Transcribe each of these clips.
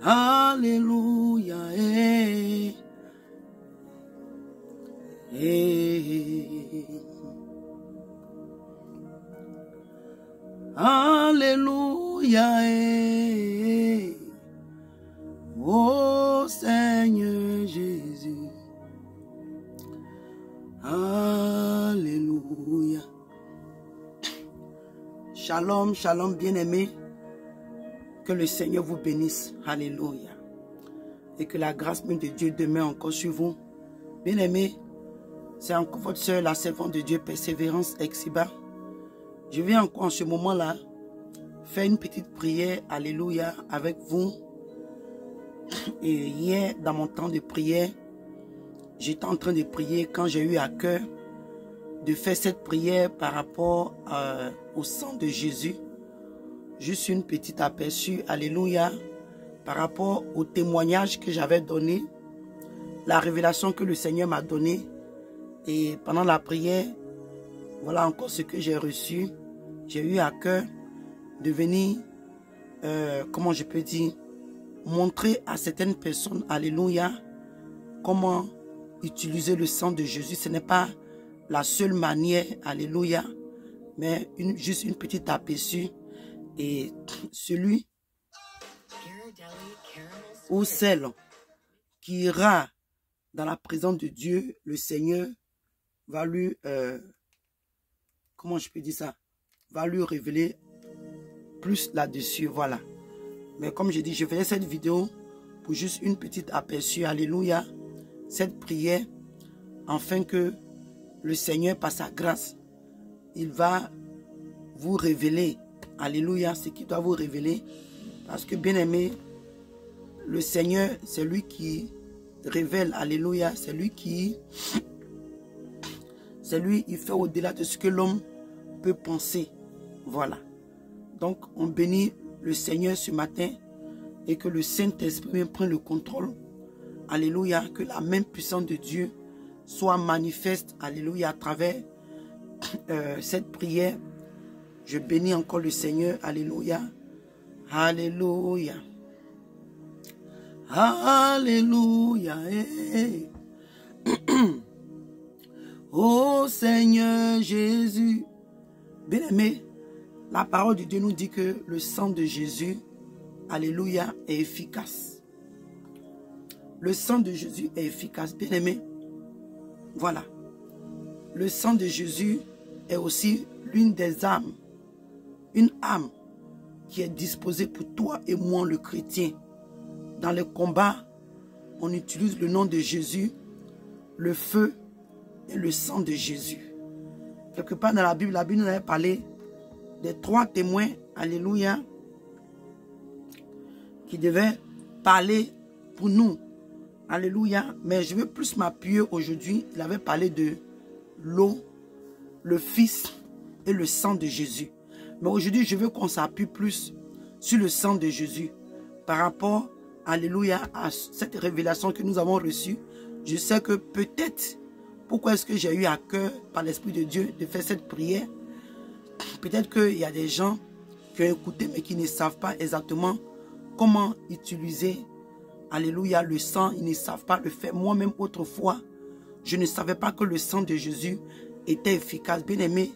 Alléluia. Alléluia. Ô Seigneur Jésus. Alléluia. Shalom, shalom bien-aimés. Que le Seigneur vous bénisse. Alléluia. Et que la grâce même de Dieu demeure encore sur vous. Bien-aimés, c'est encore votre soeur, la servante de Dieu, Persévérance Exiba. Je vais encore en ce moment-là faire une petite prière, alléluia, avec vous. Et hier, dans mon temps de prière, j'étais en train de prier quand j'ai eu à cœur de faire cette prière par rapport au sang de Jésus. Juste une petite aperçu, alléluia, par rapport au témoignage que j'avais donné, la révélation que le Seigneur m'a donnée. Et pendant la prière, voilà encore ce que j'ai reçu. J'ai eu à cœur de venir, comment je peux dire, montrer à certaines personnes, alléluia, comment utiliser le sang de Jésus. Ce n'est pas la seule manière, alléluia, mais juste une petite aperçu. Et celui ou celle qui ira dans la présence de Dieu, le Seigneur va lui, comment je peux dire ça, va lui révéler plus là-dessus, voilà. Mais comme je dis, je faisais cette vidéo pour juste une petite aperçu, alléluia, cette prière, afin que le Seigneur, par sa grâce, il va vous révéler, alléluia, ce qu'il doit vous révéler. Parce que, bien aimé, le Seigneur, c'est lui qui révèle, alléluia, c'est lui, il fait au-delà de ce que l'homme peut penser. Voilà. Donc, on bénit le Seigneur ce matin et que le Saint-Esprit prenne le contrôle. Alléluia, que la main puissante de Dieu soit manifeste, alléluia, à travers cette prière. Je bénis encore le Seigneur, alléluia, alléluia, alléluia. Ô Seigneur Jésus. Bien-aimé, la parole de Dieu nous dit que le sang de Jésus, alléluia, est efficace. Le sang de Jésus est efficace, bien-aimé. Voilà. Le sang de Jésus est aussi l'une des âmes. Une âme qui est disposée pour toi et moi, le chrétien. Dans les combats, on utilise le nom de Jésus, le feu et le sang de Jésus. Quelque part dans la Bible nous avait parlé des 3 témoins, alléluia, qui devaient parler pour nous. Alléluia. Mais je veux plus m'appuyer aujourd'hui. Il avait parlé de l'eau, le Fils et le sang de Jésus. Mais aujourd'hui, je veux qu'on s'appuie plus sur le sang de Jésus. Par rapport, alléluia, à cette révélation que nous avons reçue. Je sais que peut-être, pourquoi est-ce que j'ai eu à cœur, par l'Esprit de Dieu, de faire cette prière? Peut-être qu'il y a des gens qui ont écouté, mais qui ne savent pas exactement comment utiliser, alléluia, le sang. Ils ne savent pas le faire. Moi-même, autrefois, je ne savais pas que le sang de Jésus était efficace. Bien aimé,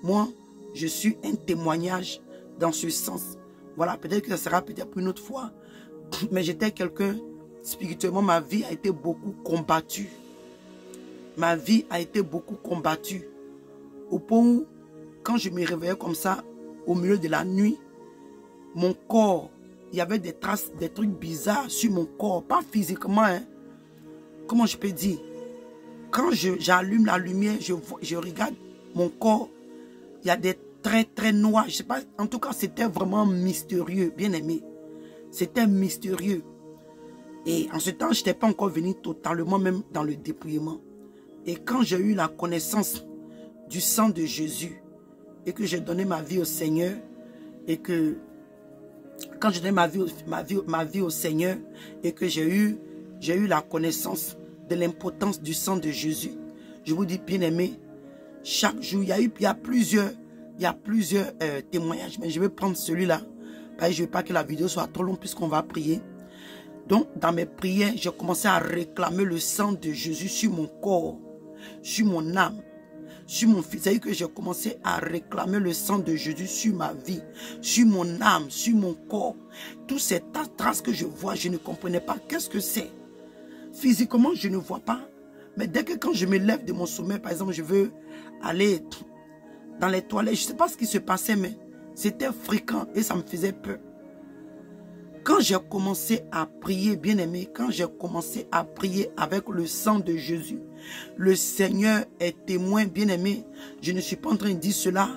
moi, je suis un témoignage dans ce sens. Voilà, peut-être que ça sera peut-être pour une autre fois. Mais j'étais quelqu'un, spirituellement, ma vie a été beaucoup combattue. Ma vie a été beaucoup combattue. Au point où, quand je me réveillais comme ça, au milieu de la nuit, mon corps, il y avait des traces, des trucs bizarres sur mon corps. Pas physiquement, hein. Comment je peux dire? Quand j'allume la lumière, je regarde mon corps, il y a des traits très noirs. Je sais pas, en tout cas, c'était vraiment mystérieux, bien aimé. C'était mystérieux. Et en ce temps, je n'étais pas encore venu totalement même dans le dépouillement. Et quand j'ai eu la connaissance du sang de Jésus et que j'ai donné ma vie au Seigneur, et que quand j'ai donné ma vie au Seigneur et que j'ai eu la connaissance de l'importance du sang de Jésus, je vous dis, bien aimé, chaque jour, il y a plusieurs témoignages, mais je vais prendre celui-là. Je ne veux pas que la vidéo soit trop longue puisqu'on va prier. Donc, dans mes prières, j'ai commencé à réclamer le sang de Jésus sur mon corps, sur mon âme, sur mon fils. C'est-à-dire que j'ai commencé à réclamer le sang de Jésus sur ma vie, sur mon âme, sur mon corps. Toutes ces traces que je vois, je ne comprenais pas. Qu'est-ce que c'est? Physiquement, je ne vois pas. Mais dès que quand je me lève de mon sommeil, par exemple, je veux aller dans les toilettes, je ne sais pas ce qui se passait, mais c'était fréquent et ça me faisait peur. Quand j'ai commencé à prier, bien-aimé, quand j'ai commencé à prier avec le sang de Jésus, le Seigneur est témoin, bien-aimé. Je ne suis pas en train de dire cela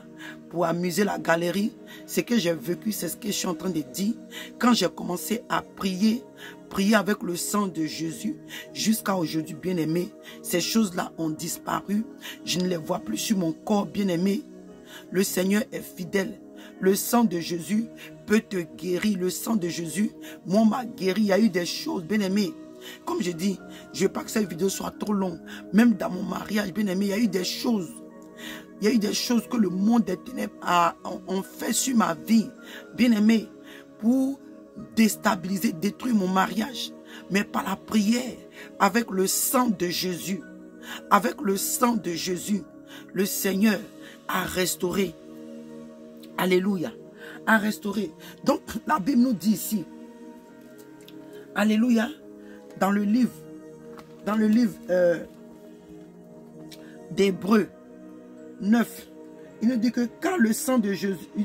pour amuser la galerie. Ce que j'ai vécu, c'est ce que je suis en train de dire. Quand j'ai commencé à prier avec le sang de Jésus, jusqu'à aujourd'hui, bien-aimé, ces choses-là ont disparu. Je ne les vois plus sur mon corps, bien-aimé. Le Seigneur est fidèle. Le sang de Jésus peut te guérir. Le sang de Jésus, moi, m'a guéri. Il y a eu des choses, bien-aimé. Comme je dis, je ne veux pas que cette vidéo soit trop longue. Même dans mon mariage, bien-aimé, il y a eu des choses. Il y a eu des choses que le monde des ténèbres ont fait sur ma vie, bien-aimé, pour déstabiliser, détruire mon mariage. Mais par la prière, avec le sang de Jésus, avec le sang de Jésus, le Seigneur a restauré. Alléluia. A restauré. Donc, la Bible nous dit ici, alléluia, dans le livre d'Hébreux 9, il nous dit que car le sang de Jésus, il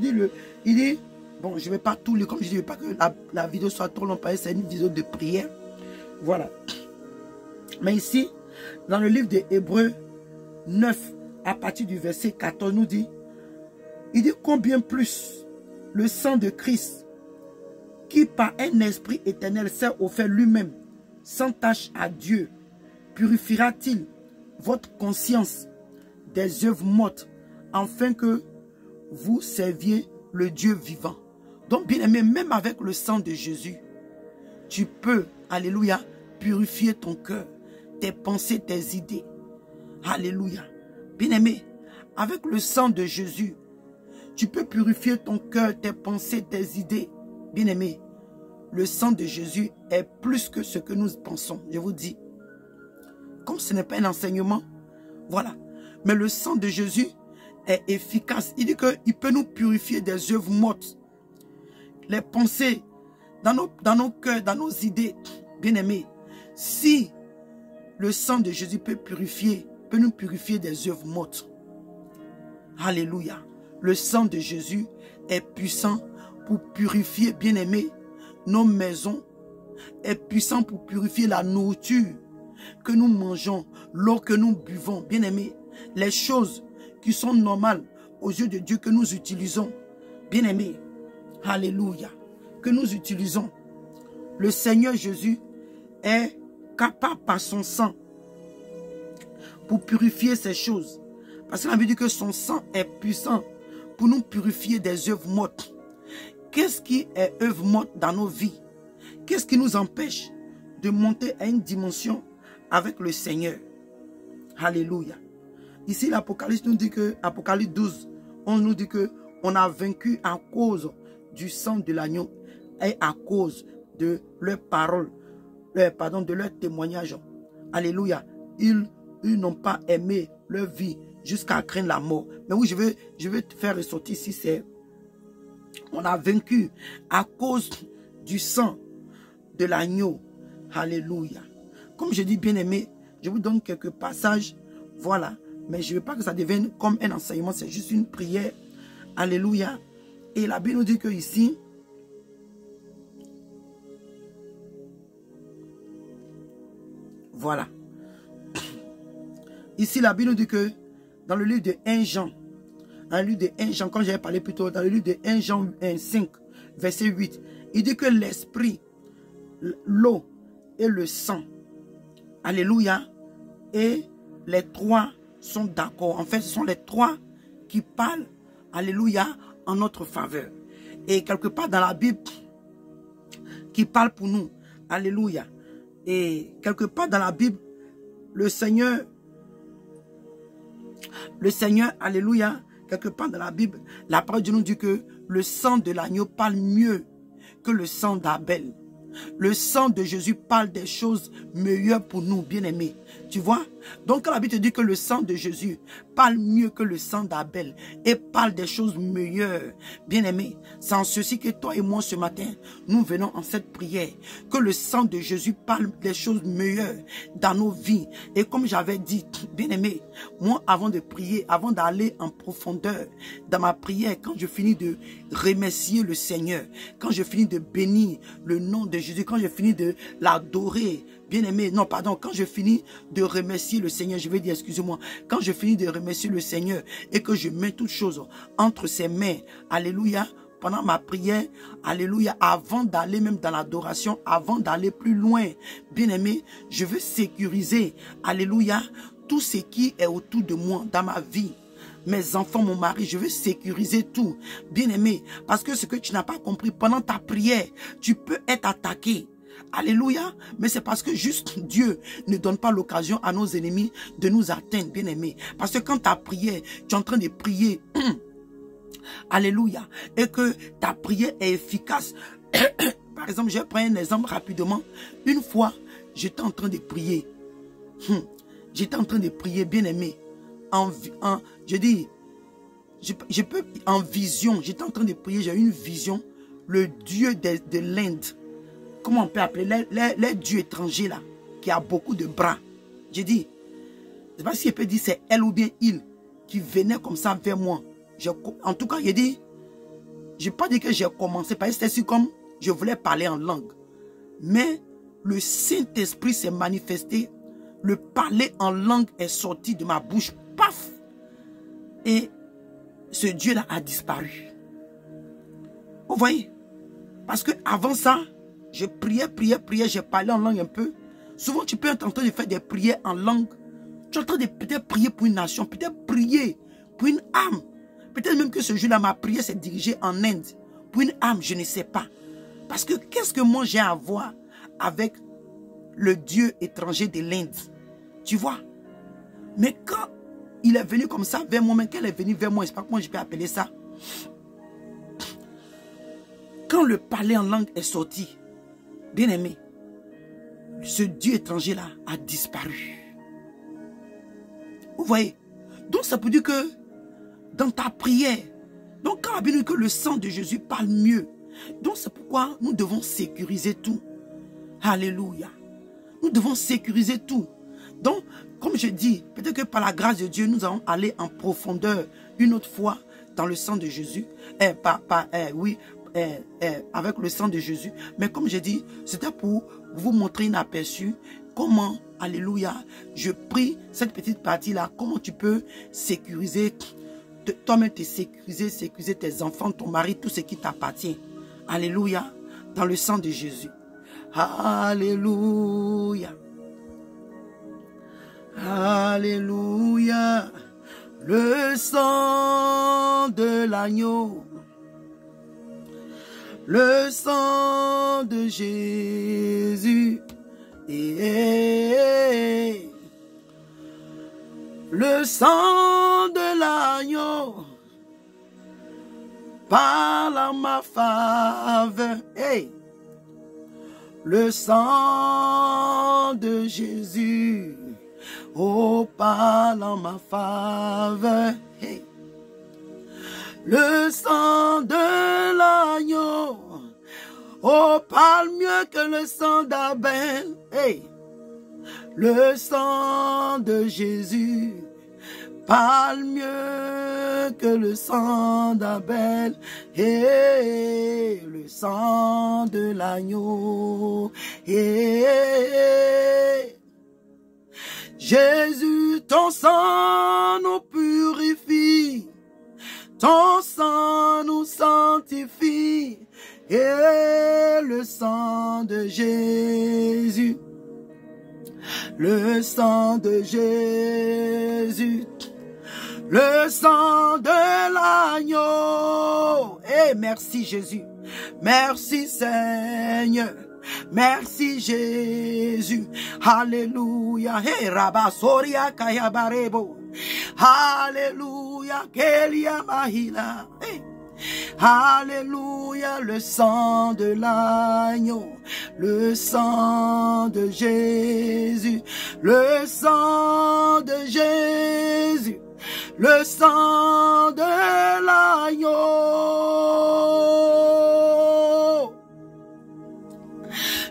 dit, bon, je ne vais pas tout lire, comme je ne veux pas que la vidéo soit trop longue, parce que c'est une vidéo de prière. Voilà. Mais ici, dans le livre d'Hébreux 9, à partir du verset 14, nous dit, il dit combien plus le sang de Christ, qui par un esprit éternel s'est offert lui-même, sans tâche à Dieu, purifiera-t-il votre conscience des œuvres mortes, afin que vous serviez le Dieu vivant. Donc, bien aimé, même avec le sang de Jésus, tu peux, alléluia, purifier ton cœur, tes pensées, tes idées. Alléluia. Bien aimé, avec le sang de Jésus, tu peux purifier ton cœur, tes pensées, tes idées. Bien aimé, le sang de Jésus est plus que ce que nous pensons. Je vous dis, comme ce n'est pas un enseignement, voilà. Mais le sang de Jésus est efficace. Il dit qu'il peut nous purifier des œuvres mortes. Les pensées, dans nos cœurs, dans nos idées, bien aimés. Si le sang de Jésus peut nous purifier des œuvres mortes. Alléluia. Le sang de Jésus est puissant pour purifier, bien aimé, nos maisons. Est puissant pour purifier la nourriture que nous mangeons, l'eau que nous buvons, bien aimé. Les choses qui sont normales aux yeux de Dieu que nous utilisons, bien aimé. Alléluia. Que nous utilisons. Le Seigneur Jésus est capable par son sang pour purifier ces choses. Parce que la Bible dit que son sang est puissant pour nous purifier des œuvres mortes. Qu'est-ce qui est œuvre morte dans nos vies? Qu'est-ce qui nous empêche de monter à une dimension avec le Seigneur? Alléluia. Ici, l'Apocalypse nous dit que, Apocalypse 12, on nous dit que on a vaincu à cause du sang de l'agneau et à cause de leur parole, de leur témoignage. Alléluia. Ils n'ont pas aimé leur vie jusqu'à craindre la mort. Mais oui, je veux te faire ressortir ici, c'est on a vaincu à cause du sang de l'agneau. Alléluia. Comme je dis, bien aimé, je vous donne quelques passages. Voilà. Mais je ne veux pas que ça devienne comme un enseignement. C'est juste une prière. Alléluia. Et la Bible nous dit que ici, voilà. Ici, la Bible nous dit que dans le livre de 1 Jean, dans le livre de 1 Jean, quand j'avais parlé plus tôt, dans le livre de 1 Jean 5, verset 8, il dit que l'esprit, l'eau et le sang, alléluia, et les trois sont d'accord. En fait, ce sont les trois qui parlent, alléluia, en notre faveur. Et quelque part dans la Bible, qui parle pour nous, alléluia. Et quelque part dans la Bible, le Seigneur, alléluia, quelque part dans la Bible, la parole de Dieu nous dit que le sang de l'agneau parle mieux que le sang d'Abel. Le sang de Jésus parle des choses meilleures pour nous, bien-aimés. Tu vois? Donc, quand la Bible te dit que le sang de Jésus parle mieux que le sang d'Abel et parle des choses meilleures, bien-aimés, c'est en ceci que toi et moi, ce matin, nous venons en cette prière, que le sang de Jésus parle des choses meilleures dans nos vies. Et comme j'avais dit, bien-aimés, moi, avant de prier, avant d'aller en profondeur dans ma prière, quand je finis de remercier le Seigneur, quand je finis de bénir le nom de Jésus, quand je finis de l'adorer, bien-aimé, non, pardon, quand je finis de remercier le Seigneur, je vais dire, excusez-moi, quand je finis de remercier le Seigneur et que je mets toutes choses entre ses mains, alléluia, pendant ma prière, alléluia, avant d'aller même dans l'adoration, avant d'aller plus loin, bien-aimé, je veux sécuriser, alléluia, tout ce qui est autour de moi, dans ma vie. Mes enfants, mon mari, je veux sécuriser tout, bien-aimé, parce que ce que tu n'as pas compris, pendant ta prière, tu peux être attaqué. Alléluia. Mais c'est parce que juste Dieu ne donne pas l'occasion à nos ennemis de nous atteindre, bien-aimés. Parce que quand ta prière, tu es en train de prier, alléluia, et que ta prière est efficace. Par exemple, je prends un exemple rapidement. Une fois, j'étais en train de prier. J'étais en train de prier, bien-aimé. Je dis, je peux, en vision, j'étais en train de prier, j'ai eu une vision. Le Dieu de l'Inde, comment on peut appeler les dieux étrangers là, qui a beaucoup de bras. J'ai dit, je ne sais pas si je peux dire c'est elle ou bien il qui venait comme ça vers moi. En tout cas, j'ai dit, je n'ai pas dit que j'ai commencé, parce que c'était comme je voulais parler en langue. Mais le Saint-Esprit s'est manifesté, le parler en langue est sorti de ma bouche, paf! Et ce Dieu-là a disparu. Vous voyez? Parce que avant ça, je priais, j'ai parlé en langue un peu. Souvent, tu peux être en train de faire des prières en langue. Tu es en train de peut-être prier pour une nation, peut-être prier pour une âme. Peut-être même que ce jour-là, ma prière s'est dirigée en Inde. Pour une âme, je ne sais pas. Parce que qu'est-ce que moi j'ai à voir avec le Dieu étranger de l'Inde? Tu vois? Mais quand il est venu comme ça vers moi, mais qu'elle est venue vers moi, je ne sais pas comment je peux appeler ça. Quand le parler en langue est sorti, bien-aimé, ce Dieu étranger-là a disparu. Vous voyez? Donc ça peut dire que dans ta prière, donc quand on a bien dit que le sang de Jésus parle mieux, donc c'est pourquoi nous devons sécuriser tout. Alléluia. Nous devons sécuriser tout. Donc, comme je dis, peut-être que par la grâce de Dieu, nous allons aller en profondeur une autre fois dans le sang de Jésus. Avec le sang de Jésus. Mais comme je dis, c'était pour vous montrer un aperçu comment, alléluia, je prie cette petite partie-là, comment tu peux sécuriser, toi-même te sécuriser tes enfants, ton mari, tout ce qui t'appartient. Alléluia, dans le sang de Jésus. Alléluia. Alléluia. Le sang de l'agneau. Le sang de Jésus. Le sang de l'agneau parle à ma faveur. Le sang de Jésus, oh, parle en ma faveur. Le sang de l'agneau, oh, parle mieux que le sang d'Abel. Le sang de Jésus parle mieux que le sang d'Abel. Le sang de l'agneau. Jésus, ton sang nous purifie. Ton sang nous sanctifie. Et le sang de Jésus. Le sang de Jésus. Le sang de l'agneau. Merci Jésus. Merci Seigneur. Merci Jésus. Alléluia. Rabasoria kayabarebo. Alléluia. Kelia mahila. Alléluia, le sang de l'agneau, le sang de Jésus, le sang de Jésus, le sang de l'agneau,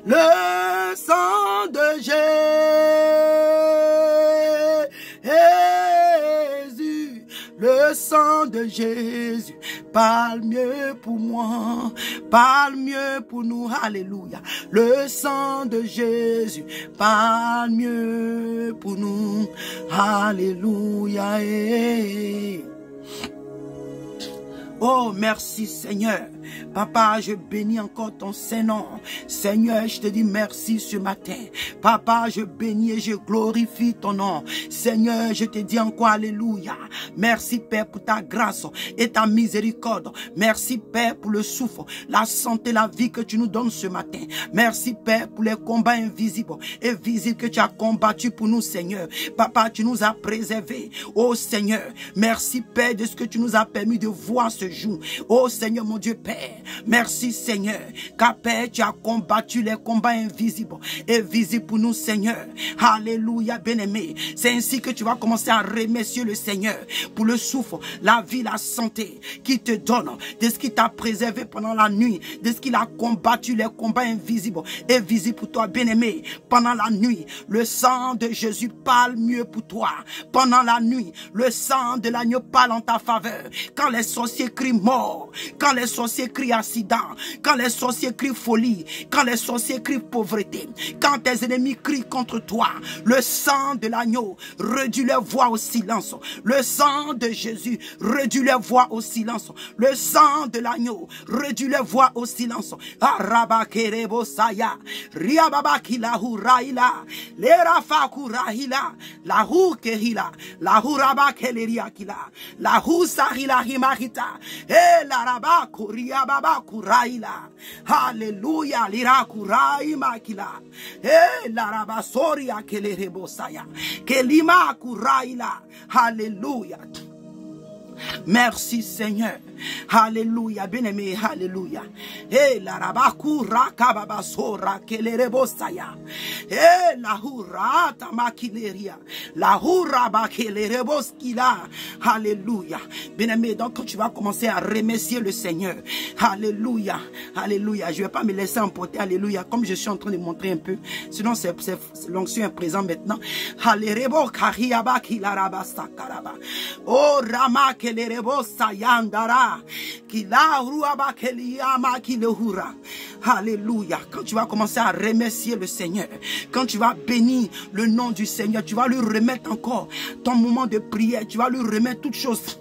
le sang de Jésus, le sang de Jésus, parle mieux pour moi, parle mieux pour nous, alléluia. Le sang de Jésus, parle mieux pour nous, alléluia. Oh, merci Seigneur. Papa, je bénis encore ton Saint-Nom. Seigneur, je te dis merci ce matin. Papa, je bénis et je glorifie ton nom. Seigneur, je te dis encore alléluia. Merci Père pour ta grâce et ta miséricorde. Merci Père pour le souffle, la santé, la vie que tu nous donnes ce matin. Merci Père pour les combats invisibles et visibles que tu as combattus pour nous, Seigneur. Papa, tu nous as préservés. Oh Seigneur, merci Père de ce que tu nous as permis de voir ce jour. Oh Seigneur, mon Dieu Père, merci Seigneur, car Père, tu as combattu les combats invisibles et visibles pour nous, Seigneur. Alléluia, bien-aimé. C'est ainsi que tu vas commencer à remercier le Seigneur pour le souffle, la vie, la santé qu'il te donne, de ce qu'il t'a préservé pendant la nuit, de ce qu'il a combattu les combats invisibles et visibles pour toi, bien-aimé. Pendant la nuit, le sang de Jésus parle mieux pour toi. Pendant la nuit, le sang de l'agneau parle en ta faveur. Quand les sorciers crient mort, quand les sorciers crient accident, quand les sorciers crient folie, quand les sorciers crient pauvreté, quand tes ennemis crient contre toi, le sang de l'agneau réduit leur voix au silence. Le sang de Jésus réduit leur voix au silence. Le sang de l'agneau réduit leur voix au silence. Araba kerebo saya, riababa kilahu raila, lerafa kurahila, la hu kehila, la hu raba keleria kila, la hu sahila himarita, e la raba kuria baba kuraila. Alléluia, lira kurai makila, e la raba soria kelerebo saya, kelima kuraila. Alléluia. Merci Seigneur. Alléluia, bien-aimé, alléluia. Et la rabakura kababasora kelerebossaya. Et la hura tamakileria. La hura bakelereboskila. Alléluia. Bien-aimé, donc quand tu vas commencer à remercier le Seigneur. Alléluia. Alléluia. Je ne vais pas me laisser emporter. Alléluia. Comme je suis en train de montrer un peu. Sinon, l'onction est présent maintenant. Alléluia. Oh, Rama kelerebossayandara. Alléluia. Quand tu vas commencer à remercier le Seigneur, quand tu vas bénir le nom du Seigneur, tu vas lui remettre encore ton moment de prière, tu vas lui remettre toutes choses.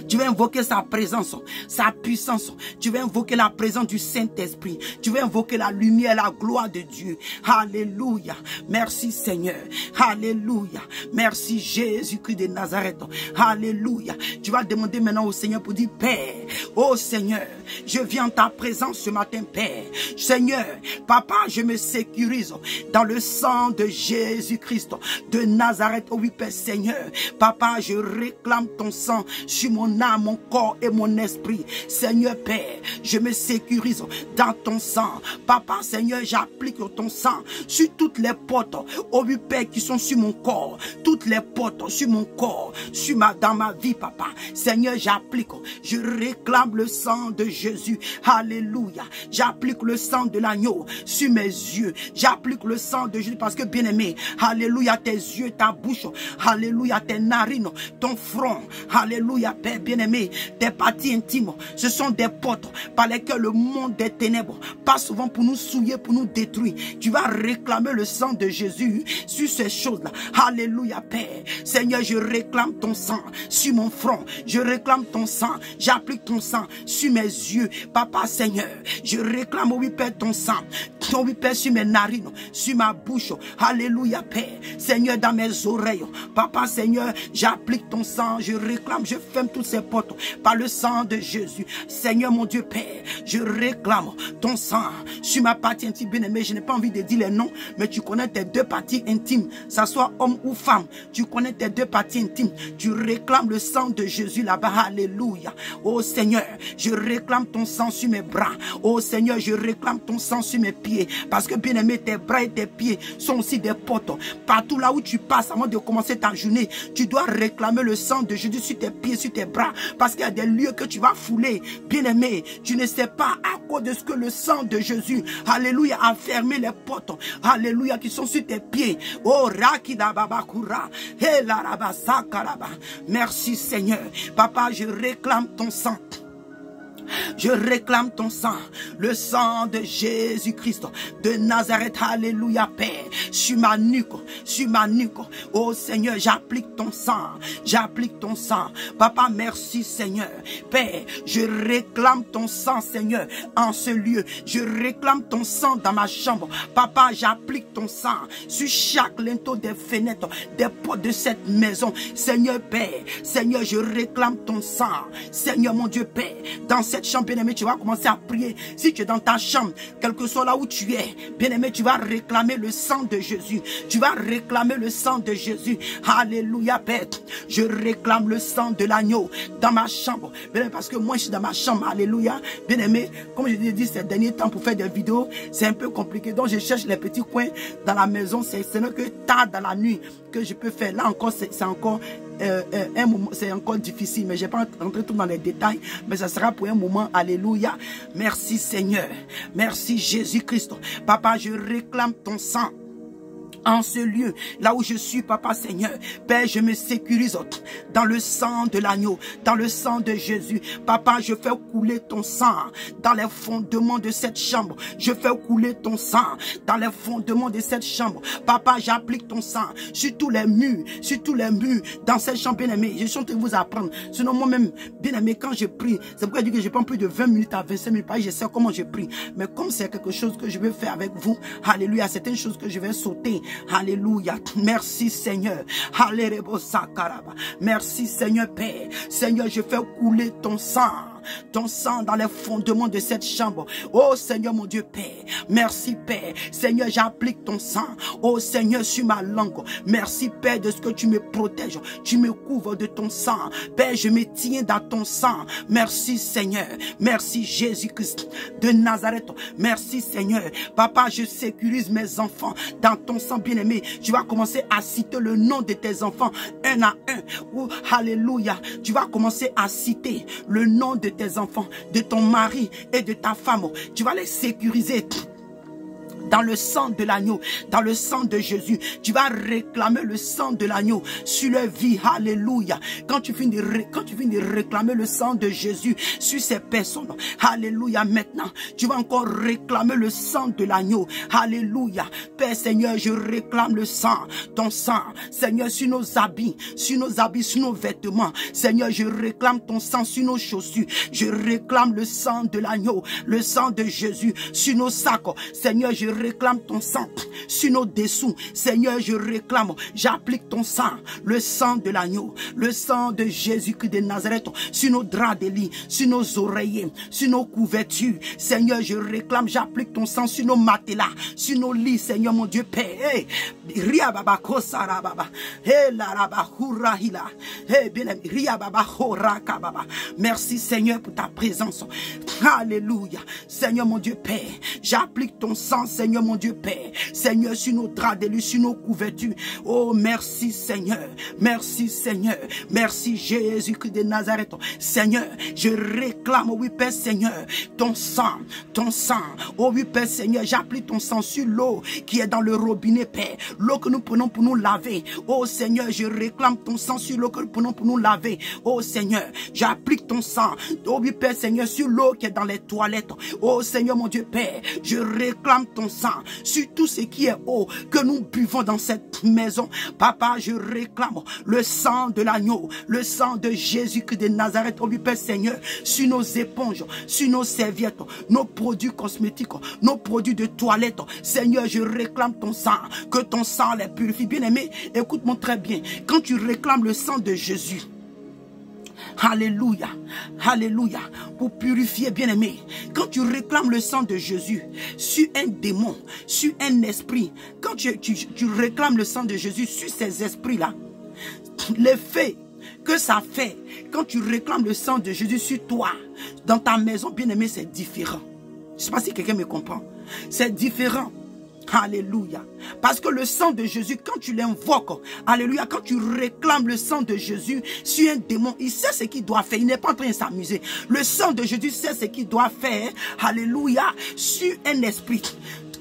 Tu vas invoquer sa présence, sa puissance. Tu vas invoquer la présence du Saint-Esprit. Tu vas invoquer la lumière, la gloire de Dieu. Alléluia. Merci Seigneur. Alléluia. Merci Jésus-Christ de Nazareth. Alléluia. Tu vas demander maintenant au Seigneur pour dire, Père, oh Seigneur, je viens en ta présence ce matin, Père. Seigneur, Papa, je me sécurise dans le sang de Jésus-Christ de Nazareth. Oh oui, Père Seigneur. Papa, je réclame ton sang sur mon âme, mon corps et mon esprit. Seigneur Père, je me sécurise dans ton sang. Papa Seigneur, j'applique ton sang sur toutes les portes, oh oui Père, qui sont sur mon corps. Toutes les portes sur mon corps, dans ma vie, Papa. Seigneur, j'applique, je réclame le sang de Jésus. Alléluia. J'applique le sang de l'agneau sur mes yeux. J'applique le sang de Jésus parce que, bien-aimé, alléluia, tes yeux, ta bouche, alléluia, tes narines, ton front, alléluia, Père bien-aimé, tes parties intimes, ce sont des portes par lesquelles le monde des ténèbres passe souvent pour nous souiller, pour nous détruire. Tu vas réclamer le sang de Jésus sur ces choses-là. Alléluia, Père. Seigneur, je réclame ton sang sur mon front. Je réclame ton sang. J'applique ton sang sur mes yeux. Papa, Seigneur, je réclame, oui, Père, ton sang Oh oui, Père, sur mes narines, sur ma bouche. Alléluia, Père. Seigneur, dans mes oreilles. Papa, Seigneur, j'applique ton sang. Je réclame, je ferme toutes ces portes par le sang de Jésus. Seigneur, mon Dieu, Père, je réclame ton sang sur ma partie intime, bien-aimé. Je n'ai pas envie de dire les noms, mais tu connais tes deux parties intimes. Ça soit homme ou femme. Tu connais tes deux parties intimes. Tu réclames le sang de Jésus là-bas. Alléluia. Oh Seigneur, je réclame ton sang sur mes bras. Oh Seigneur, je réclame ton sang sur mes pieds. Parce que bien aimé, tes bras et tes pieds sont aussi des portes. Partout là où tu passes, avant de commencer ta journée, tu dois réclamer le sang de Jésus sur tes pieds, sur tes bras. Parce qu'il y a des lieux que tu vas fouler. Bien aimé, tu ne sais pas à cause de ce que le sang de Jésus, alléluia, a fermé les portes. Alléluia, qui sont sur tes pieds. Oh, Rakidababakura. Merci Seigneur. Papa, je réclame ton sang. Je réclame ton sang, le sang de Jésus-Christ de Nazareth, alléluia, Père, sur ma nuque, oh Seigneur, j'applique ton sang, Papa, merci Seigneur, Père, je réclame ton sang, Seigneur, en ce lieu, je réclame ton sang dans ma chambre, Papa, j'applique ton sang sur chaque linteau des fenêtres, des portes de cette maison, Seigneur, Père, Seigneur, je réclame ton sang, Seigneur, mon Dieu, Père, dans cette chambre, bien-aimé, tu vas commencer à prier. Si tu es dans ta chambre, quel que soit là où tu es, bien-aimé, tu vas réclamer le sang de Jésus. Tu vas réclamer le sang de Jésus. Alléluia, Père. Je réclame le sang de l'agneau dans ma chambre. Bien-aimé, parce que moi, je suis dans ma chambre. Alléluia. Bien-aimé, comme je l'ai dit ces derniers temps pour faire des vidéos, c'est un peu compliqué. Donc, je cherche les petits coins dans la maison. Ce n'est que tard dans la nuit que je peux faire. Là encore, c'est encore un moment, c'est encore difficile, mais je ne vais pas rentrer tout dans les détails, mais ça sera pour un moment. Alléluia. Merci Seigneur. Merci Jésus-Christ. Papa, je réclame ton sang en ce lieu, là où je suis, Papa Seigneur. Père, je me sécurise dans le sang de l'agneau, dans le sang de Jésus. Papa, je fais couler ton sang dans les fondements de cette chambre. Je fais couler ton sang dans les fondements de cette chambre. Papa, j'applique ton sang sur tous les murs, dans cette chambre, bien-aimé. Je suis en train de vous apprendre. Sinon, moi-même, bien-aimé, quand je prie, c'est pourquoi je dis que je prends plus de 20 minutes à 25 minutes. Je sais comment je prie. Mais comme c'est quelque chose que je veux faire avec vous, alléluia, c'est une chose que je vais sauter. Alléluia. Merci Seigneur. Merci Seigneur Père. Seigneur, je fais couler ton sang dans les fondements de cette chambre. Oh Seigneur mon Dieu Père, merci Père. Seigneur, j'applique ton sang, oh Seigneur, sur ma langue. Merci Père de ce que tu me protèges, tu me couvres de ton sang. Père, je me tiens dans ton sang. Merci Seigneur, merci Jésus-Christ de Nazareth. Merci Seigneur. Papa, je sécurise mes enfants dans ton sang bien-aimé. Tu vas commencer à citer le nom de tes enfants un à un. Oh, alléluia. Tu vas commencer à citer le nom de tes enfants, de ton mari et de ta femme. Tu vas les sécuriser dans le sang de l'agneau, dans le sang de Jésus. Tu vas réclamer le sang de l'agneau sur leur vie. Alléluia. Quand tu finis de réclamer le sang de Jésus sur ces personnes, alléluia, maintenant, tu vas encore réclamer le sang de l'agneau. Alléluia. Père Seigneur, je réclame le sang, ton sang, Seigneur, sur nos habits, sur nos vêtements. Seigneur, je réclame ton sang sur nos chaussures. Je réclame le sang de l'agneau, le sang de Jésus sur nos sacs. Seigneur, je réclame ton sang sur nos dessous. Seigneur, je réclame, j'applique ton sang, le sang de l'agneau, le sang de Jésus-Christ de Nazareth, sur nos draps de lit, sur nos oreillers, sur nos couvertures. Seigneur, je réclame, j'applique ton sang sur nos matelas, sur nos lits, Seigneur mon Dieu Père. Merci Seigneur pour ta présence. Alléluia. Seigneur mon Dieu Père, j'applique ton sang, Seigneur mon Dieu Père. Seigneur, sur nos draps de lit, sur nos couvertures. Oh, merci Seigneur. Merci Seigneur. Merci Jésus-Christ de Nazareth. Seigneur, je réclame, oui Père Seigneur, ton sang, ton sang. Oh oui Père Seigneur, j'applique ton sang sur l'eau qui est dans le robinet, Père. L'eau que nous prenons pour nous laver. Oh Seigneur, je réclame ton sang sur l'eau que nous prenons pour nous laver. Oh Seigneur, j'applique ton sang. Oh oui Père Seigneur, sur l'eau qui est dans les toilettes. Oh Seigneur mon Dieu Père, je réclame ton sang sur tout ce qui est eau que nous buvons dans cette maison. Papa, je réclame le sang de l'agneau, le sang de Jésus-Christ de Nazareth, oh Père Seigneur, sur nos éponges, sur nos serviettes, nos produits cosmétiques, nos produits de toilette. Seigneur, je réclame ton sang, que ton sang les purifie. Bien-aimé, écoute-moi très bien. Quand tu réclames le sang de Jésus, alléluia, alléluia, pour purifier, bien-aimé. Quand tu réclames le sang de Jésus sur un démon, sur un esprit, quand tu réclames le sang de Jésus sur ces esprits-là, l'effet que ça fait, quand tu réclames le sang de Jésus sur toi, dans ta maison, bien-aimé, c'est différent. Je ne sais pas si quelqu'un me comprend. C'est différent. Alléluia. Parce que le sang de Jésus, quand tu l'invoques, alléluia, quand tu réclames le sang de Jésus sur un démon, il sait ce qu'il doit faire. Il n'est pas en train de s'amuser. Le sang de Jésus sait ce qu'il doit faire, alléluia, sur un esprit.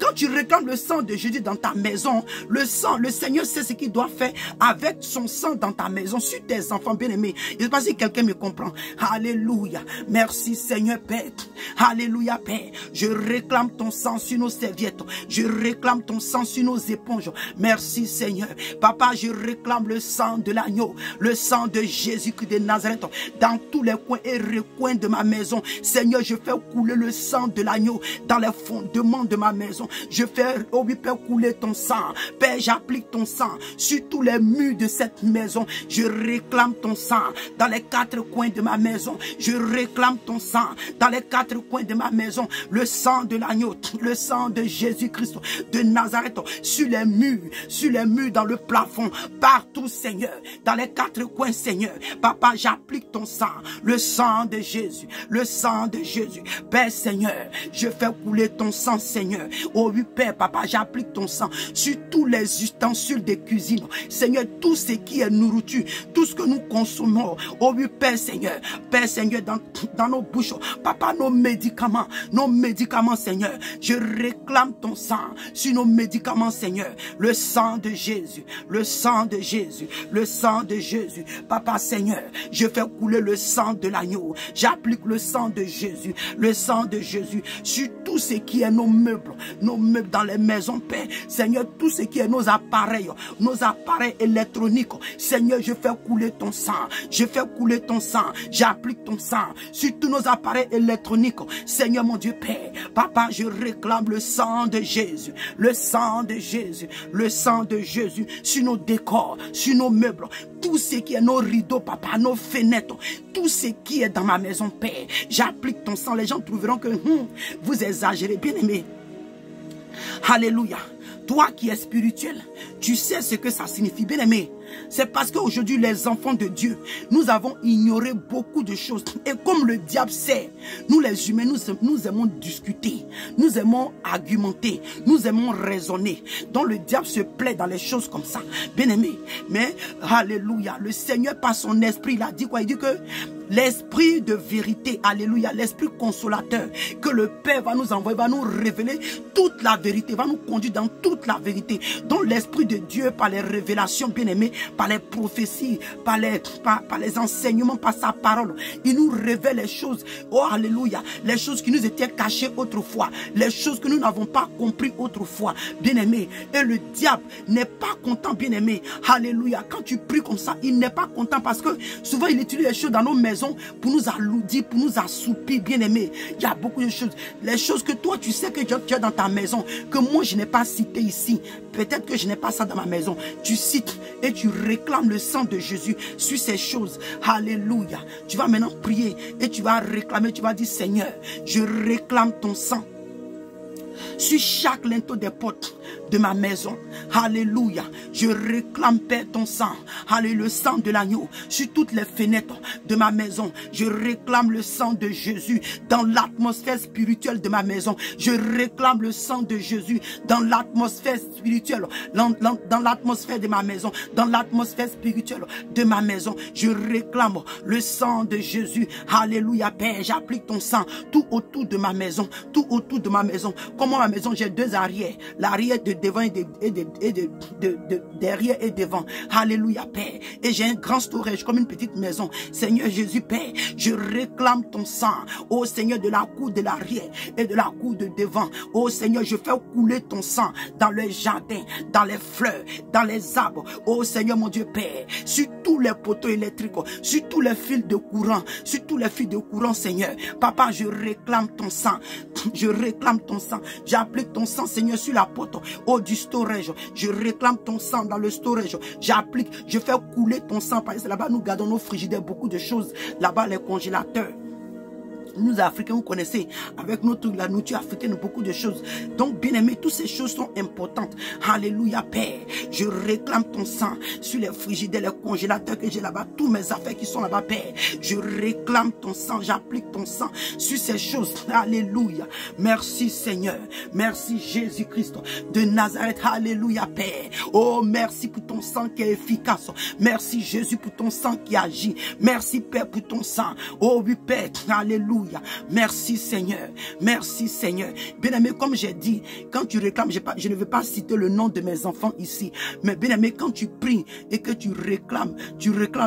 Quand tu réclames le sang de Jésus dans ta maison, le Seigneur sait ce qu'il doit faire avec son sang dans ta maison, sur tes enfants bien-aimés. Je ne sais pas si quelqu'un me comprend. Alléluia. Merci Seigneur Père. Alléluia Père. Je réclame ton sang sur nos serviettes. Je réclame ton sang sur nos éponges. Merci Seigneur. Papa, je réclame le sang de l'agneau, le sang de Jésus-Christ de Nazareth dans tous les coins et recoins de ma maison. Seigneur, je fais couler le sang de l'agneau dans les fondements de ma maison. Je fais, oh oui, Père, couler ton sang. Père, j'applique ton sang sur tous les murs de cette maison. Je réclame ton sang dans les quatre coins de ma maison. Je réclame ton sang dans les quatre coins de ma maison. Le sang de l'agneau, le sang de Jésus-Christ de Nazareth, sur les murs, dans le plafond, partout, Seigneur, dans les quatre coins, Seigneur. Papa, j'applique ton sang, le sang de Jésus, le sang de Jésus. Père, Seigneur, je fais couler ton sang, Seigneur. Oh oui, Père, Papa, j'applique ton sang sur tous les ustensiles de cuisine. Seigneur, tout ce qui est nourriture, tout ce que nous consommons. Oh oui, Père, Seigneur, dans nos bouches. Papa, nos médicaments, Seigneur. Je réclame ton sang sur nos médicaments, Seigneur. Le sang de Jésus, le sang de Jésus, le sang de Jésus. Papa, Seigneur, je fais couler le sang de l'agneau. J'applique le sang de Jésus, le sang de Jésus sur tout ce qui est nos meubles dans les maisons, Père. Seigneur, tout ce qui est nos appareils électroniques. Seigneur, je fais couler ton sang. Je fais couler ton sang. J'applique ton sang sur tous nos appareils électroniques. Seigneur, mon Dieu, Père. Papa, je réclame le sang de Jésus. Le sang de Jésus. Le sang de Jésus sur nos décors, sur nos meubles. Tout ce qui est nos rideaux, Papa, nos fenêtres. Tout ce qui est dans ma maison, Père. J'applique ton sang. Les gens trouveront que vous exagérez, bien-aimé. Alléluia. Toi qui es spirituel, tu sais ce que ça signifie, bien-aimé. C'est parce qu'aujourd'hui, les enfants de Dieu, nous avons ignoré beaucoup de choses. Et comme le diable sait, nous les humains, nous aimons discuter, nous aimons argumenter, nous aimons raisonner. Donc le diable se plaît dans les choses comme ça, bien-aimé. Mais, alléluia, le Seigneur par son esprit, il a dit quoi? Il dit que l'esprit de vérité, alléluia, l'esprit consolateur que le Père va nous envoyer, va nous révéler toute la vérité, va nous conduire dans toute la vérité. Donc l'esprit de Dieu, par les révélations, bien-aimés, par les prophéties, par les enseignements, par sa parole, il nous révèle les choses, oh alléluia, les choses qui nous étaient cachées autrefois, les choses que nous n'avons pas compris autrefois, bien-aimés. Et le diable n'est pas content, bien-aimé, alléluia. Quand tu pries comme ça, il n'est pas content parce que souvent il utilise les choses dans nos maisons pour nous alourdir, pour nous assoupir, bien-aimé. Il y a beaucoup de choses, les choses que toi tu sais que tu as dans ta maison, que moi je n'ai pas cité ici. Peut-être que je n'ai pas ça dans ma maison. Tu cites et tu réclames le sang de Jésus sur ces choses. Alléluia. Tu vas maintenant prier et tu vas réclamer, tu vas dire Seigneur, je réclame ton sang sur chaque linteau des portes de ma maison. Alléluia. Je réclame, Père, ton sang. Alléluia, le sang de l'agneau sur toutes les fenêtres de ma maison. Je réclame le sang de Jésus dans l'atmosphère spirituelle de ma maison. Je réclame le sang de Jésus dans l'atmosphère spirituelle, dans l'atmosphère de ma maison, dans l'atmosphère spirituelle de ma maison. Je réclame le sang de Jésus. Alléluia, Père. J'applique ton sang tout autour de ma maison, tout autour de ma maison. Comme moi, ma maison, j'ai 2 arrières. L'arrière de devant et derrière et devant. Alléluia, Père. Et j'ai un grand storage comme une petite maison. Seigneur Jésus, Père, je réclame ton sang. Oh Seigneur, de la cour de l'arrière et de la cour de devant. Oh Seigneur, je fais couler ton sang dans les jardins, dans les fleurs, dans les arbres. Oh Seigneur, mon Dieu, Père, sur tous les poteaux électriques, sur tous les fils de courant, sur tous les fils de courant, Seigneur. Papa, je réclame ton sang. Je réclame ton sang. J'applique ton sang, Seigneur, sur la porte. Oh, du storage. Je réclame ton sang dans le storage. J'applique, je fais couler ton sang. Parce que là-bas, nous gardons nos frigidaires, beaucoup de choses. Là-bas, les congélateurs. Nous, Africains, vous connaissez, avec la nourriture africaine, beaucoup de choses. Donc, bien aimé, toutes ces choses sont importantes. Alléluia, Père. Je réclame ton sang sur les frigidaires, les congélateurs que j'ai là-bas, tous mes affaires qui sont là-bas, Père. Je réclame ton sang, j'applique ton sang sur ces choses. Alléluia. Merci, Seigneur. Merci, Jésus-Christ de Nazareth. Alléluia, Père. Oh, merci pour ton sang qui est efficace. Merci, Jésus, pour ton sang qui agit. Merci, Père, pour ton sang. Oh, oui, Père. Alléluia. Merci Seigneur, merci Seigneur. Bien-aimé, comme j'ai dit, quand tu réclames, je ne veux pas citer le nom de mes enfants ici, mais bien-aimé, quand tu pries et que tu réclames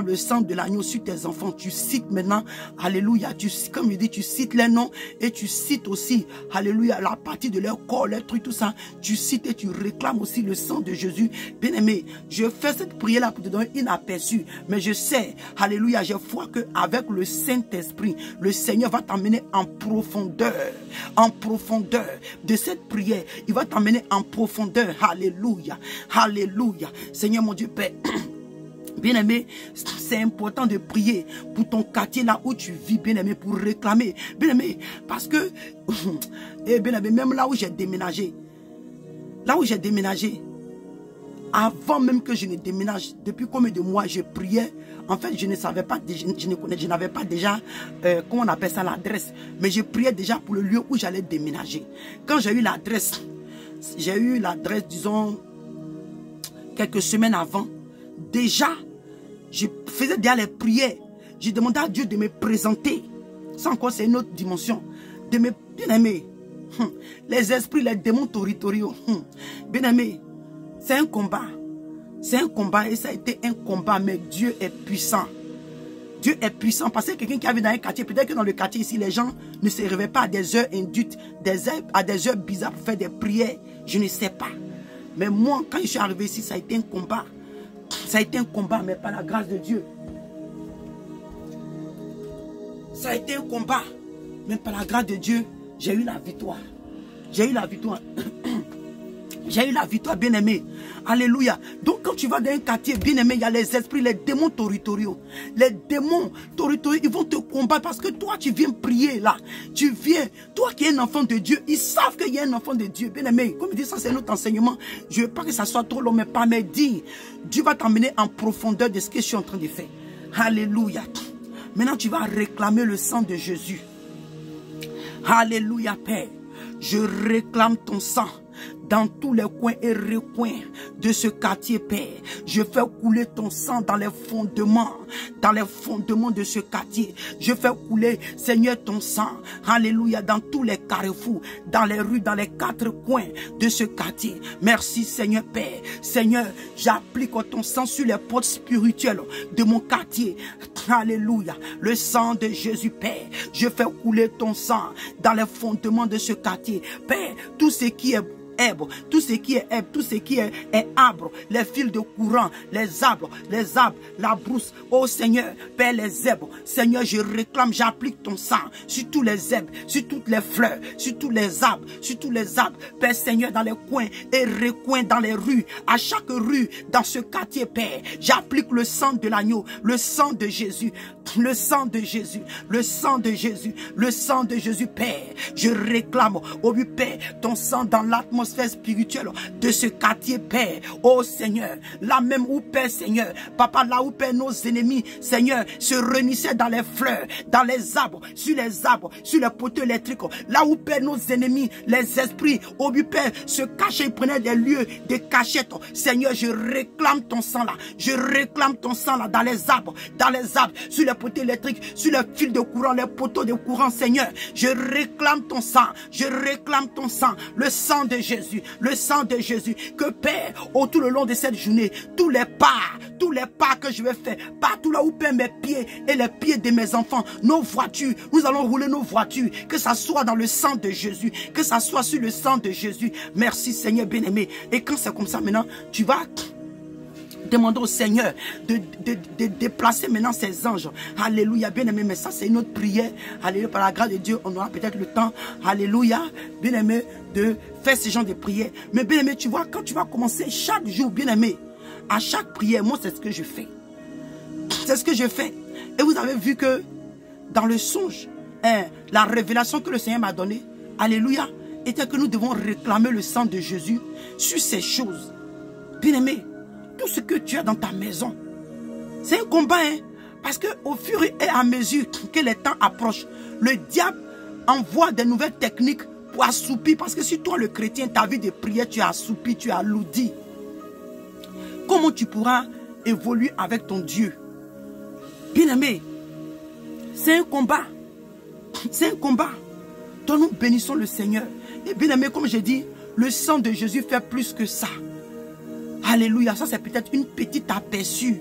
le sang de l'agneau sur tes enfants, tu cites maintenant, alléluia, comme je dis, tu cites les noms et tu cites aussi, alléluia, la partie de leur corps, les trucs, tout ça, tu cites et tu réclames aussi le sang de Jésus. Bien-aimé, je fais cette prière-là pour te donner inaperçu, mais je sais, alléluia, j'ai foi qu'avec le Saint-Esprit, le Seigneur va t'emmener en profondeur de cette prière. Il va t'emmener en profondeur. Alléluia, alléluia. Seigneur mon Dieu Père, bien-aimé, c'est important de prier pour ton quartier là où tu vis, bien-aimé, pour réclamer, bien-aimé, parce que, et bien-aimé, même là où j'ai déménagé, avant même que je ne déménage, depuis combien de mois je priais. En fait, je ne savais pas, je n'avais pas déjà, comment on appelle ça, l'adresse. Mais je priais déjà pour le lieu où j'allais déménager. Quand j'ai eu l'adresse, disons, quelques semaines avant. Déjà, je faisais déjà les prières. Je demandais à Dieu de me présenter. Ça encore, c'est une autre dimension. De me, bien aimé, les esprits, les démons territoriaux. Bien aimé, c'est un combat. C'est un combat et ça a été un combat, mais Dieu est puissant. Dieu est puissant parce que quelqu'un qui arrive dans un quartier, peut-être que dans le quartier ici, les gens ne se réveillent pas à des heures induites, à des heures bizarres pour faire des prières. Je ne sais pas. Mais moi, quand je suis arrivé ici, ça a été un combat. Ça a été un combat, mais par la grâce de Dieu. Ça a été un combat, mais par la grâce de Dieu, j'ai eu la victoire. J'ai eu la victoire. J'ai eu la victoire, bien-aimé. Alléluia. Donc, quand tu vas dans un quartier, bien-aimé, il y a les esprits, les démons territoriaux. Les démons territoriaux, ils vont te combattre parce que toi, tu viens prier là. Tu viens, toi qui es un enfant de Dieu, ils savent qu'il y a un enfant de Dieu. Bien-aimé, comme je dis, ça c'est notre enseignement. Je ne veux pas que ça soit trop long, mais pas me dire. Dieu va t'emmener en profondeur de ce que je suis en train de faire. Alléluia. Maintenant, tu vas réclamer le sang de Jésus. Alléluia, Père. Je réclame ton sang dans tous les coins et recoins de ce quartier, Père. Je fais couler ton sang dans les fondements de ce quartier. Je fais couler, Seigneur, ton sang, alléluia, dans tous les carrefours, dans les rues, dans les 4 coins de ce quartier. Merci, Seigneur, Père. Seigneur, j'applique ton sang sur les portes spirituelles de mon quartier. Alléluia. Le sang de Jésus, Père. Je fais couler ton sang dans les fondements de ce quartier. Père, tout ce qui est herbe, tout ce qui est herbe, tout ce qui est arbre, les fils de courant, les arbres, la brousse. Oh Seigneur, Père, les herbes. Seigneur, je réclame, j'applique ton sang sur tous les herbes, sur toutes les fleurs, sur tous les arbres, Père Seigneur, dans les coins et recoins, dans les rues, à chaque rue, dans ce quartier, Père, j'applique le sang de l'agneau, le sang de Jésus, le sang de Jésus, le sang de Jésus, le sang de Jésus, Père. Je réclame, oh oui, Père, ton sang dans l'atmosphère, l'atmosphère spirituelle de ce quartier, Père. Oh Seigneur, là même où, Père Seigneur, Papa, là où, Père, nos ennemis, Seigneur, se réunissaient dans les fleurs, dans les arbres, sur les poteaux électriques, là où, Père, nos ennemis, les esprits, oh oui, Père, se cachaient, ils prenaient des lieux, des cachettes. Seigneur, je réclame ton sang là, je réclame ton sang là, dans les arbres, sur les poteaux électriques, sur les fils de courant, les poteaux de courant, Seigneur, je réclame ton sang, le sang de Jésus, que Père, tout le long de cette journée, tous les pas que je vais faire, partout là où Père mes pieds et les pieds de mes enfants, nos voitures, nous allons rouler nos voitures, que ça soit dans le sang de Jésus, que ça soit sur le sang de Jésus. Merci Seigneur bien-aimé. Et quand c'est comme ça maintenant, tu vas demander au Seigneur de déplacer maintenant ses anges. Alléluia, bien-aimé. Mais ça, c'est une autre prière. Alléluia, par la grâce de Dieu, on aura peut-être le temps. Alléluia, bien-aimé, de faire ce genre de prière. Mais bien-aimé, tu vois, quand tu vas commencer chaque jour, bien-aimé, à chaque prière, moi, c'est ce que je fais. C'est ce que je fais. Et vous avez vu que dans le songe, la révélation que le Seigneur m'a donnée, alléluia, était que nous devons réclamer le sang de Jésus sur ces choses. Bien-aimé, tout ce que tu as dans ta maison, c'est un combat, hein? Parce que au fur et à mesure que les temps approchent, le diable envoie des nouvelles techniques pour assoupir. Parce que si toi, le chrétien, ta vie de prière, tu as assoupi, tu as alourdi, comment tu pourras évoluer avec ton Dieu? Bien-aimé, c'est un combat. C'est un combat. Donc nous bénissons le Seigneur. Et bien-aimé, comme j'ai dit, le sang de Jésus fait plus que ça. Alléluia, ça c'est peut-être une petite aperçu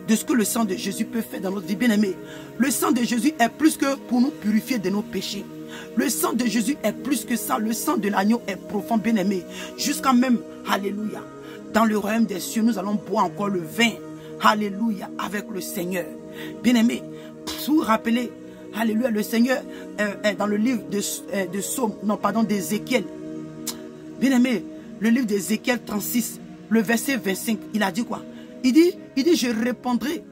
de ce que le sang de Jésus peut faire dans notre vie. Bien-aimé, le sang de Jésus est plus que pour nous purifier de nos péchés. Le sang de Jésus est plus que ça. Le sang de l'agneau est profond, bien-aimé. Jusqu'à même, alléluia, dans le royaume des cieux, nous allons boire encore le vin. Alléluia, avec le Seigneur. Bien-aimé, si vous vous rappelez, alléluia, le Seigneur est dans le livre de Somme, non pardon, d'Ézéchiel. Bien-aimé, le livre d'Ézéchiel 36, le verset 25, il a dit quoi? Il dit, je répandrai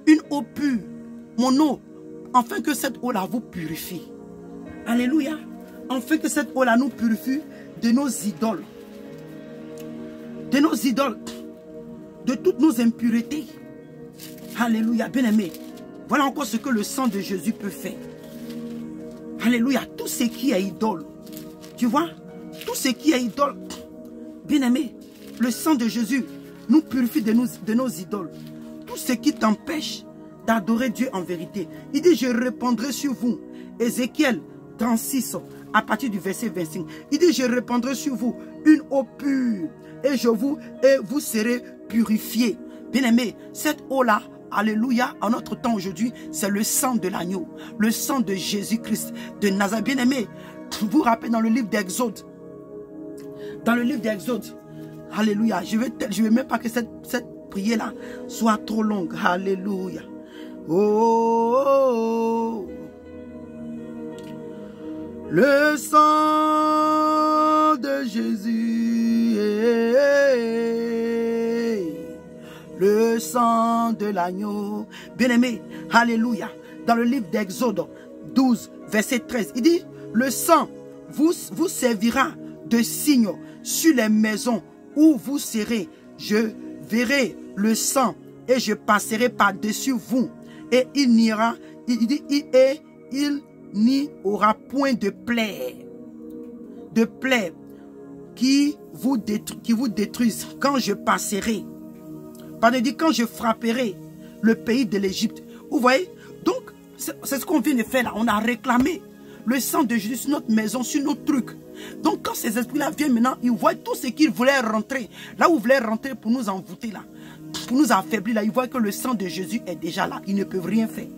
une eau pure, mon eau, afin que cette eau-là vous purifie. Alléluia. Afin que cette eau-là nous purifie de nos idoles. De nos idoles. De toutes nos impuretés. Alléluia, bien-aimé. Voilà encore ce que le sang de Jésus peut faire. Alléluia, tout ce qui est idole. Tu vois? Tout ce qui est idole. Bien-aimé, le sang de Jésus nous purifie de nos idoles. Tout ce qui t'empêche d'adorer Dieu en vérité. Il dit, je répandrai sur vous. Ézéchiel 36, à partir du verset 25. Il dit, je répandrai sur vous une eau pure. Et vous serez purifiés. Bien-aimé, cette eau-là, alléluia, en notre temps aujourd'hui, c'est le sang de l'agneau. Le sang de Jésus-Christ de Nazareth. Bien-aimé, vous vous rappelez dans le livre d'Exode. Dans le livre d'Exode. Alléluia. Je veux même pas que cette prière-là soit trop longue. Alléluia. Oh, oh, oh. Le sang de Jésus. Le sang de l'agneau. Bien-aimé. Alléluia. Dans le livre d'Exode 12, verset 13. Il dit, le sang vous servira de signe sur les maisons où vous serez. Je verrai le sang et je passerai par-dessus vous. Et il n'y aura point de plaie qui vous détruisent quand je passerai. Pardon, il dit quand je frapperai le pays de l'Égypte. Vous voyez? Donc, c'est ce qu'on vient de faire là. On a réclamé le sang de Jésus sur notre maison, sur nos trucs. Donc quand ces esprits-là viennent maintenant, ils voient tout ce qu'ils voulaient rentrer. Là où ils voulaient rentrer pour nous envoûter là, pour nous affaiblir là, ils voient que le sang de Jésus est déjà là. Ils ne peuvent rien faire.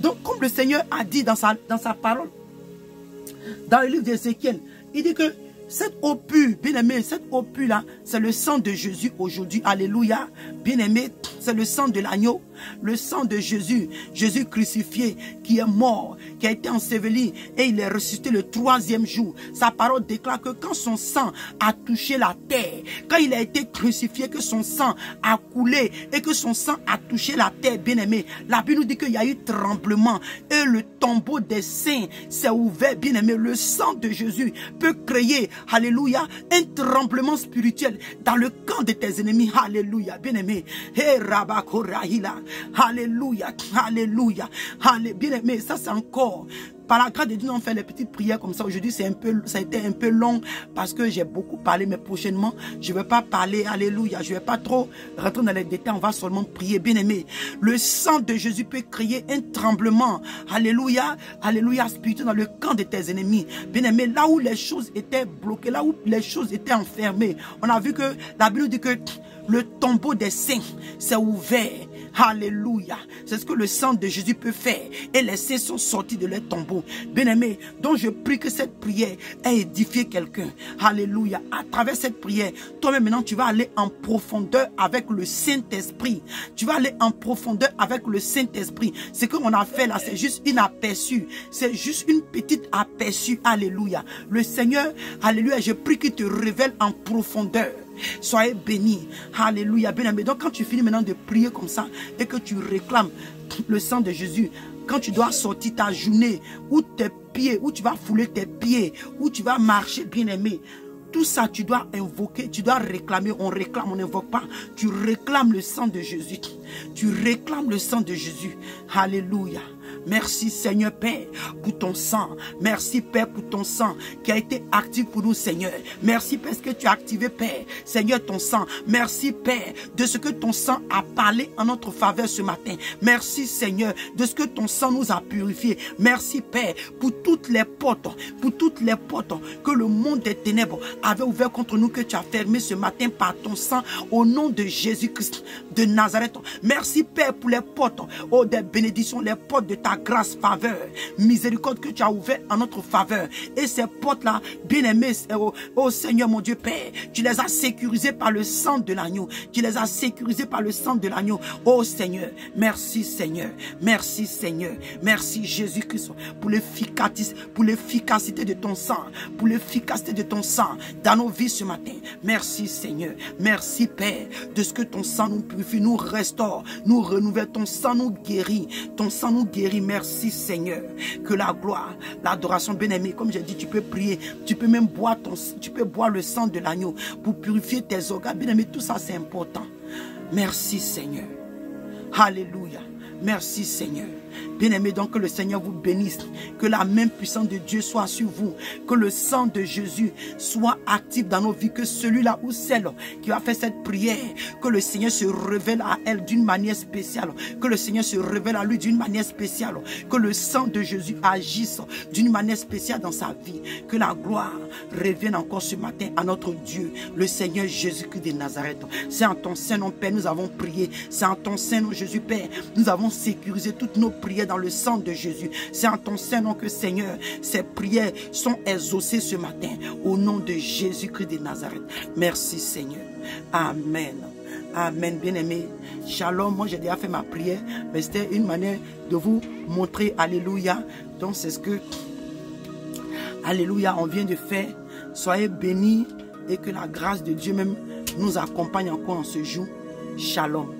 Donc comme le Seigneur a dit dans sa parole, dans le livre d'Ézéchiel, il dit que cette eau pure, bien-aimé, cette eau pure là, c'est le sang de Jésus aujourd'hui. Alléluia. Bien-aimé, c'est le sang de l'agneau. Le sang de Jésus, Jésus crucifié, qui est mort, qui a été enseveli et il est ressuscité le 3e jour. Sa parole déclare que quand son sang a touché la terre, quand il a été crucifié, que son sang a coulé et que son sang a touché la terre, bien-aimé. La Bible nous dit qu'il y a eu tremblement et le tombeau des saints s'est ouvert, bien-aimé. Le sang de Jésus peut créer, alléluia, un tremblement spirituel dans le camp de tes ennemis, alléluia, bien-aimé. Hey, Rabakorahila, alléluia, alléluia, bien-aimé, ça c'est encore... Par la grâce de Dieu, on fait les petites prières comme ça. Aujourd'hui, ça a été un peu long parce que j'ai beaucoup parlé, mais prochainement, je ne vais pas parler, alléluia. Je ne vais pas trop rentrer dans les détails, on va seulement prier, bien aimé. Le sang de Jésus peut créer un tremblement, alléluia, alléluia, spirituel dans le camp de tes ennemis. Bien aimé, là où les choses étaient bloquées, là où les choses étaient enfermées, on a vu que la Bible dit que le tombeau des saints s'est ouvert. Alléluia. C'est ce que le sang de Jésus peut faire. Et les saints sont sortis de leur tombeau. Bien-aimé, donc je prie que cette prière ait édifié quelqu'un. Alléluia. À travers cette prière, toi-même maintenant, tu vas aller en profondeur avec le Saint-Esprit. Tu vas aller en profondeur avec le Saint-Esprit. Ce qu'on a fait là, c'est juste une aperçu. C'est juste une petite aperçu. Alléluia. Le Seigneur, alléluia, je prie qu'il te révèle en profondeur. Soyez bénis. Alléluia. Bien-aimé. Donc quand tu finis maintenant de prier comme ça et que tu réclames le sang de Jésus, quand tu dois sortir ta journée, ou tes pieds, où tu vas fouler tes pieds, où tu vas marcher, bien-aimé, tout ça tu dois invoquer, tu dois réclamer. On réclame, on n'invoque pas. Tu réclames le sang de Jésus. Tu réclames le sang de Jésus. Alléluia. Merci Seigneur Père pour ton sang. Merci Père pour ton sang qui a été actif pour nous Seigneur. Merci parce que tu as activé Père, Seigneur ton sang. Merci Père de ce que ton sang a parlé en notre faveur ce matin. Merci Seigneur de ce que ton sang nous a purifié. Merci Père pour toutes les portes, que le monde des ténèbres avait ouvert contre nous, que tu as fermé ce matin par ton sang au nom de Jésus-Christ de Nazareth. Merci Père pour les portes, oh des bénédictions, les portes de ta grâce, faveur, miséricorde que tu as ouvert en notre faveur. Et ces portes-là, bien-aimés, oh Seigneur mon Dieu Père, tu les as sécurisées par le sang de l'agneau. Tu les as sécurisées par le sang de l'agneau. Oh Seigneur, merci Seigneur. Merci Seigneur. Merci Jésus-Christ pour l'efficacité de ton sang. Pour l'efficacité de ton sang dans nos vies ce matin. Merci Seigneur. Merci Père de ce que ton sang nous purifie, nous restaure, nous renouvelle. Ton sang nous guérit. Ton sang nous guérit. Merci Seigneur. Que la gloire, l'adoration, bien-aimé, comme j'ai dit, tu peux prier, tu peux même boire le sang de l'agneau pour purifier tes organes. Bien-aimé, tout ça c'est important. Merci Seigneur. Alléluia. Merci Seigneur. Bien-aimé, donc que le Seigneur vous bénisse, que la main puissante de Dieu soit sur vous, que le sang de Jésus soit actif dans nos vies, que celui-là ou celle qui va faire cette prière, que le Seigneur se révèle à elle d'une manière spéciale, que le Seigneur se révèle à lui d'une manière spéciale, que le sang de Jésus agisse d'une manière spéciale dans sa vie, que la gloire revienne encore ce matin à notre Dieu, le Seigneur Jésus-Christ de Nazareth. C'est en ton Saint-Nom, Père, nous avons prié, c'est en ton Saint-Nom, Jésus, Père, nous avons sécurisé toutes nos prières dans le sang de Jésus. C'est en ton Saint-Nom que, Seigneur, ces prières sont exaucées ce matin au nom de Jésus-Christ de Nazareth. Merci Seigneur. Amen. Amen. Bien-aimé, shalom. Moi j'ai déjà fait ma prière, mais c'était une manière de vous montrer. Alléluia. Donc c'est ce que, alléluia, on vient de faire. Soyez bénis et que la grâce de Dieu même nous accompagne encore en ce jour. Shalom.